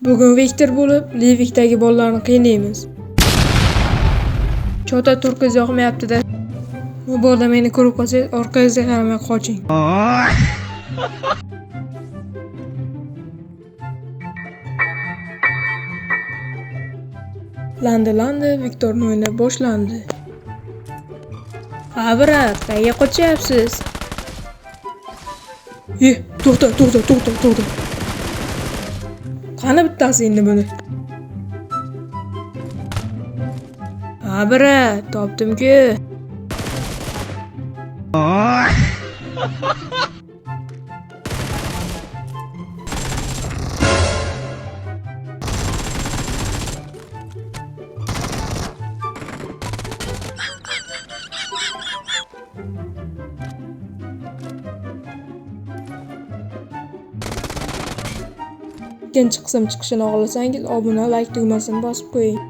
Bugun Viktor bo'lib, Livikdagi bolalarni qiynaymiz. Chota turqiz yoqmayapti-da. Bu bola meni ko'rib qolsangiz, orqangizga qaramay qoching. Landi, Viktorning o'yini boshlandi. Ha, brat, qayerga qochyapsiz? To'xta. Qani bittasi endi buni? Ha, brat, topdim-ku. Ikkinchi qism chiqishini xohlasangiz, obuna, like tugmasini bosib qo'ying.